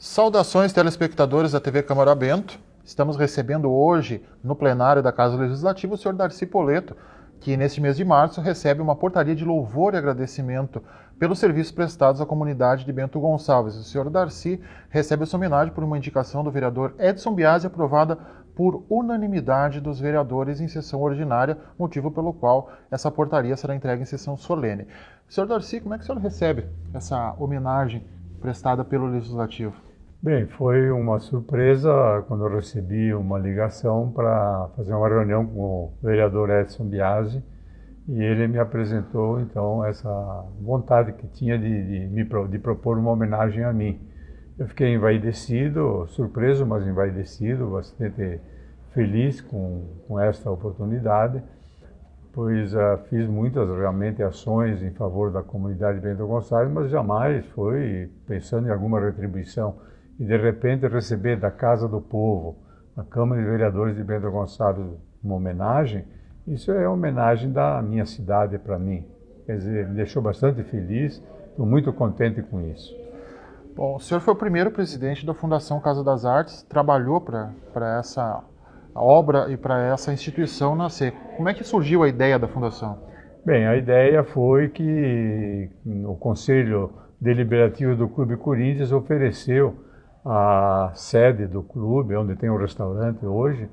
Saudações, telespectadores da TV Câmara Bento. Estamos recebendo hoje, no plenário da Casa Legislativa, o senhor Darcy Poleto, que neste mês de março recebe uma portaria de louvor e agradecimento pelos serviços prestados à comunidade de Bento Gonçalves. O senhor Darcy recebe essa homenagem por uma indicação do vereador Edson Biasi, aprovada por unanimidade dos vereadores em sessão ordinária, motivo pelo qual essa portaria será entregue em sessão solene. Senhor Darcy, como é que o senhor recebe essa homenagem prestada pelo Legislativo? Bem, foi uma surpresa quando eu recebi uma ligação para fazer uma reunião com o vereador Edson Biasi, e ele me apresentou então essa vontade que tinha de propor uma homenagem a mim. Eu fiquei envaidecido, surpreso, mas envaidecido, bastante feliz com esta oportunidade, pois fiz muitas realmente ações em favor da comunidade de Bento Gonçalves, mas jamais foi pensando em alguma retribuição. E de repente receber da Casa do Povo, a Câmara de Vereadores de Bento Gonçalves, uma homenagem, isso é homenagem da minha cidade para mim. Quer dizer, me deixou bastante feliz, estou muito contente com isso. Bom, o senhor foi o primeiro presidente da Fundação Casa das Artes, trabalhou para essa obra e para essa instituição nascer. Como é que surgiu a ideia da Fundação? Bem, a ideia foi que o Conselho Deliberativo do Clube Corinthians ofereceu a sede do clube, onde tem um restaurante hoje,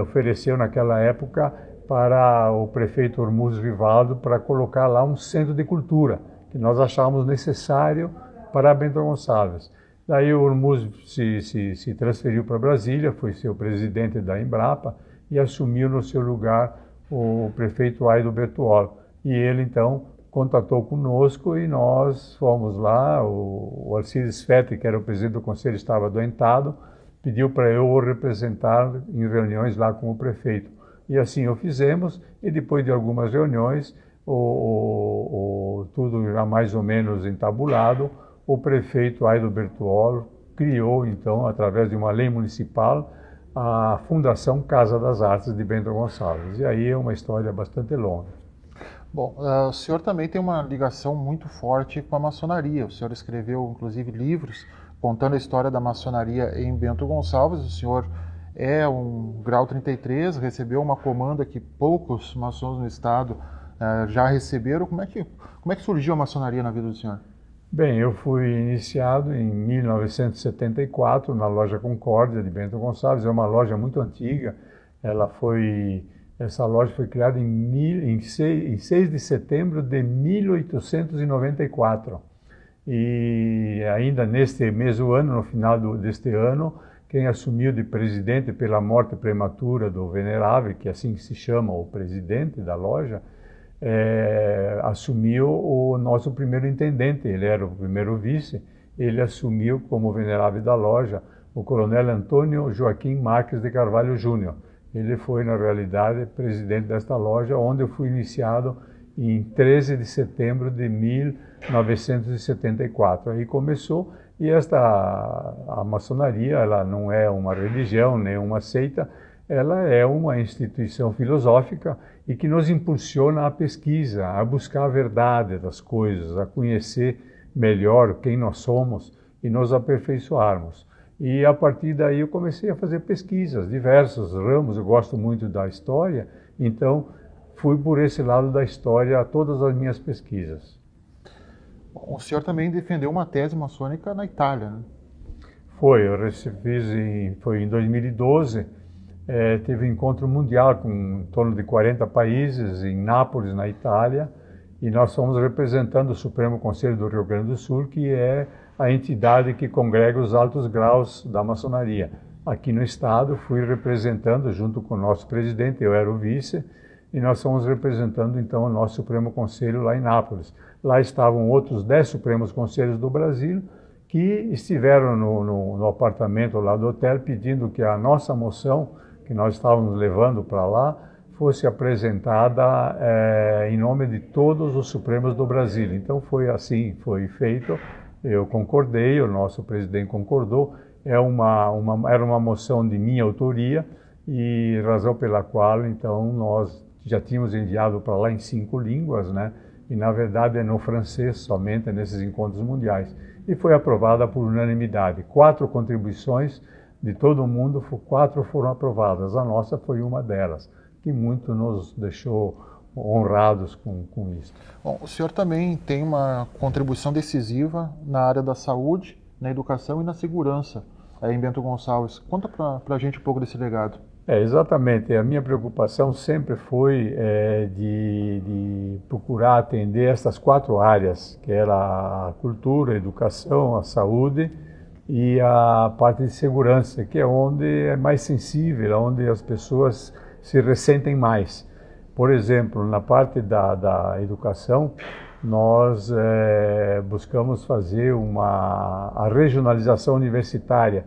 ofereceu naquela época para o prefeito Ormuz Rivaldo para colocar lá um centro de cultura, que nós achávamos necessário para Bento Gonçalves. Daí o Ormuz se transferiu para Brasília, foi ser o presidente da Embrapa e assumiu no seu lugar o prefeito Aido Bertuolo. E ele então contatou conosco e nós fomos lá. O Alcides Fetti, que era o presidente do conselho, estava adoentado, pediu para eu o representar em reuniões lá com o prefeito. E assim o fizemos, e depois de algumas reuniões, tudo já mais ou menos entabulado, o prefeito Aido Bertuolo criou então, através de uma lei municipal, a Fundação Casa das Artes de Bento Gonçalves. E aí é uma história bastante longa. Bom, o senhor também tem uma ligação muito forte com a maçonaria. O senhor escreveu, inclusive, livros contando a história da maçonaria em Bento Gonçalves. O senhor é um grau 33, recebeu uma comanda que poucos maçons no estado já receberam. Como é que surgiu a maçonaria na vida do senhor? Bem, eu fui iniciado em 1974 na loja Concórdia de Bento Gonçalves. É uma loja muito antiga. Essa loja foi criada em 6 de setembro de 1894. E ainda neste mesmo ano, no final deste ano, quem assumiu de presidente pela morte prematura do venerável, que assim se chama o presidente da loja, assumiu o nosso primeiro intendente. Ele era o primeiro vice, ele assumiu como venerável da loja o coronel Antônio Joaquim Marques de Carvalho Júnior. Ele foi, na realidade, presidente desta loja, onde eu fui iniciado em 13 de setembro de 1974. Aí começou, e a maçonaria, ela não é uma religião, nem uma seita, ela é uma instituição filosófica e que nos impulsiona à pesquisa, a buscar a verdade das coisas, a conhecer melhor quem nós somos e nos aperfeiçoarmos. E a partir daí eu comecei a fazer pesquisas, diversos ramos. Eu gosto muito da história, então fui por esse lado da história a todas as minhas pesquisas. Bom, o senhor também defendeu uma tese maçônica na Itália, né? Foi em 2012, teve um encontro mundial com em torno de 40 países em Nápoles, na Itália, e nós fomos representando o Supremo Conselho do Rio Grande do Sul, que é a entidade que congrega os altos graus da maçonaria. Aqui no estado fui representando, junto com o nosso presidente, eu era o vice, e nós fomos representando então o nosso Supremo Conselho lá em Nápoles. Lá estavam outros 10 Supremos Conselhos do Brasil, que estiveram no apartamento lá do hotel pedindo que a nossa moção, que nós estávamos levando para lá, fosse apresentada em nome de todos os Supremos do Brasil. Então foi assim, foi feito. Eu concordei, o nosso presidente concordou. Era uma moção de minha autoria, e razão pela qual então nós já tínhamos enviado para lá em 5 línguas, né? E na verdade é no francês somente, nesses encontros mundiais. e foi aprovada por unanimidade. 4 contribuições de todo o mundo, 4 foram aprovadas. A nossa foi uma delas, que muito nos deixou honrados com isso. Bom, o senhor também tem uma contribuição decisiva na área da saúde, na educação e na segurança, aí em Bento Gonçalves. Conta para a gente um pouco desse legado. Exatamente. A minha preocupação sempre foi de procurar atender essas 4 áreas, que era a cultura, a educação, a saúde e a parte de segurança, que é onde é mais sensível, onde as pessoas se ressentem mais. Por exemplo, na parte da educação, nós buscamos fazer a regionalização universitária,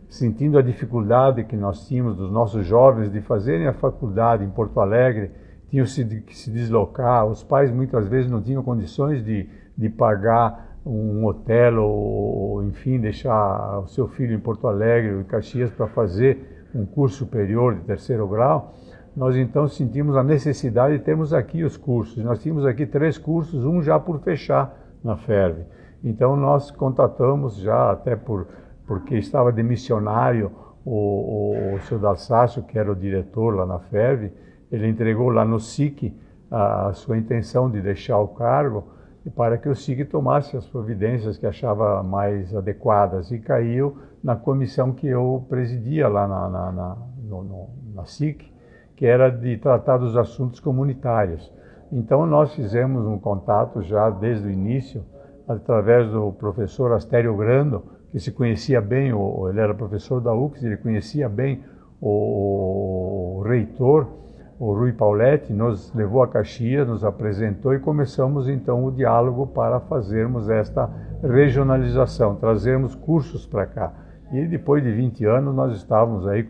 sentindo a dificuldade que nós tínhamos dos nossos jovens de fazerem a faculdade em Porto Alegre, tinham que se deslocar, os pais muitas vezes não tinham condições de pagar um hotel ou, enfim, deixar o seu filho em Porto Alegre ou em Caxias para fazer um curso superior de 3º grau. Nós então sentimos a necessidade de termos aqui os cursos. Nós tínhamos aqui 3 cursos, um já por fechar na FERV. Então nós contatamos já, até porque estava de missionário o Sr. Dalsácio, que era o diretor lá na FERV, ele entregou lá no SIC a sua intenção de deixar o cargo para que o SIC tomasse as providências que achava mais adequadas e caiu na comissão que eu presidia lá na SIC, que era de tratar dos assuntos comunitários. Então nós fizemos um contato já desde o início, através do professor Astério Grando, que se conhecia bem, ele era professor da UFRGS, ele conhecia bem o reitor, o Rui Pauletti, nos levou a Caxias, nos apresentou e começamos então o diálogo para fazermos esta regionalização, trazermos cursos para cá. E depois de 20 anos nós estávamos aí,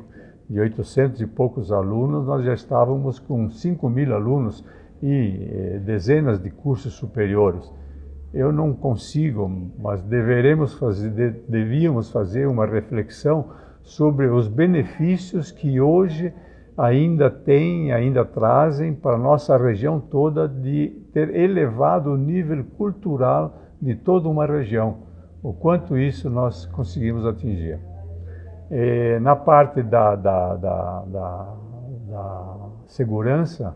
de 800 e poucos alunos, nós já estávamos com 5.000 alunos e dezenas de cursos superiores. Eu não consigo, mas devíamos fazer uma reflexão sobre os benefícios que hoje ainda trazem para a nossa região toda de ter elevado o nível cultural de toda uma região. O quanto isso nós conseguimos atingir. Na parte da segurança,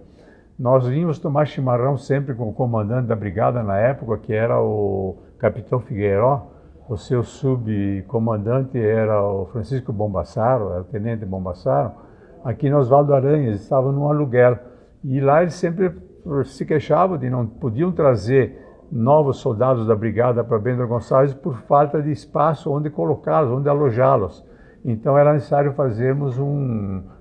nós vínhamos tomar chimarrão sempre com o comandante da brigada na época, que era o capitão Figueiró. O seu subcomandante era o Francisco Bombassaro, era o tenente Bombassaro. Aqui no Oswaldo Aranha, eles estavam num aluguel. E lá eles sempre se queixavam de não podiam trazer novos soldados da brigada para Bento Gonçalves por falta de espaço onde colocá-los, onde alojá-los. Então era necessário fazermos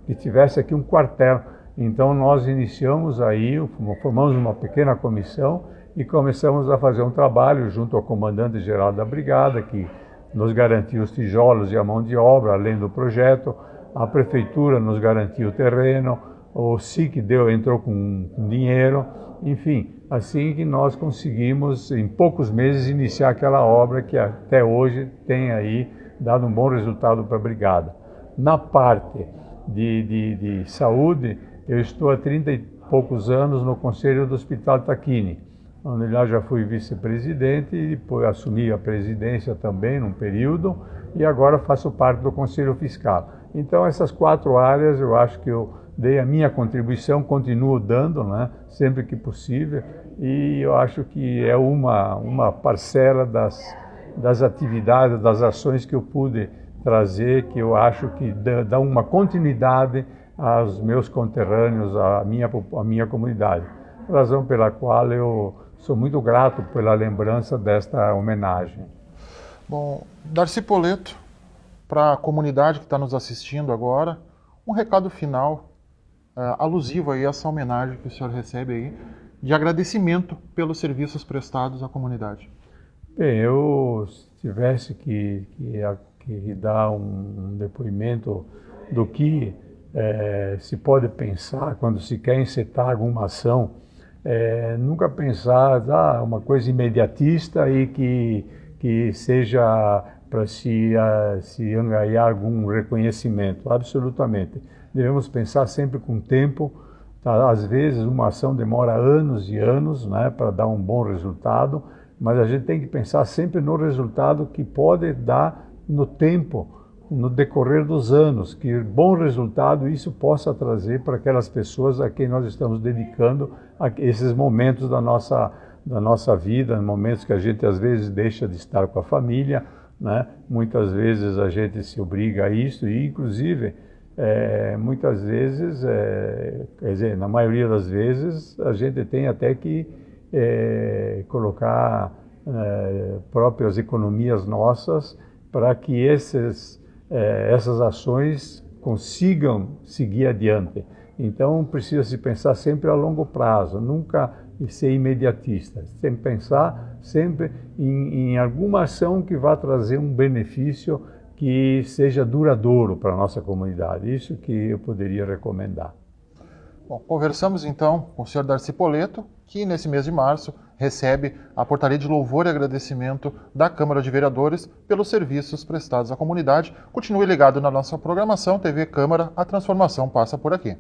que tivesse aqui um quartel. Então nós iniciamos aí, formamos uma pequena comissão e começamos a fazer um trabalho junto ao comandante-geral da brigada, que nos garantiu os tijolos e a mão de obra, além do projeto. A prefeitura nos garantiu o terreno, o SIC entrou com dinheiro, enfim, assim que nós conseguimos, em poucos meses, iniciar aquela obra que até hoje tem aí dado um bom resultado para a brigada. Na parte de saúde, eu estou há 30 e poucos anos no Conselho do Hospital Tacchini, onde lá já fui vice-presidente e depois assumi a presidência também num período e agora faço parte do Conselho Fiscal. Então essas 4 áreas eu acho que eu dei a minha contribuição, continuo dando, né, sempre que possível, e eu acho que é uma parcela das atividades, das ações que eu pude trazer, que eu acho que dá uma continuidade aos meus conterrâneos, à minha comunidade. Razão pela qual eu sou muito grato pela lembrança desta homenagem. Bom, Darcy Poletto, para a comunidade que está nos assistindo agora, um recado final alusivo aí a essa homenagem que o senhor recebe aí, de agradecimento pelos serviços prestados à comunidade. Bem, eu tivesse que dar um depoimento do que se pode pensar quando se quer encetar alguma ação, nunca pensar uma coisa imediatista e que seja para se angariar algum reconhecimento, absolutamente. Devemos pensar sempre com tempo, tá? Às vezes uma ação demora anos e anos, né, para dar um bom resultado, mas a gente tem que pensar sempre no resultado que pode dar no tempo, no decorrer dos anos, que bom resultado isso possa trazer para aquelas pessoas a quem nós estamos dedicando a esses momentos da nossa vida, momentos que a gente às vezes deixa de estar com a família, né? Muitas vezes a gente se obriga a isso e, inclusive, muitas vezes, quer dizer, na maioria das vezes, a gente tem até que colocar próprias economias nossas para que essas ações consigam seguir adiante. Então, precisa se pensar sempre a longo prazo, nunca ser imediatista, sempre pensar sempre em alguma ação que vá trazer um benefício que seja duradouro para a nossa comunidade. Isso que eu poderia recomendar. Bom, conversamos então com o senhor Darcy Poletto, que nesse mês de março recebe a portaria de louvor e agradecimento da Câmara de Vereadores pelos serviços prestados à comunidade. Continue ligado na nossa programação TV Câmara, a transformação passa por aqui.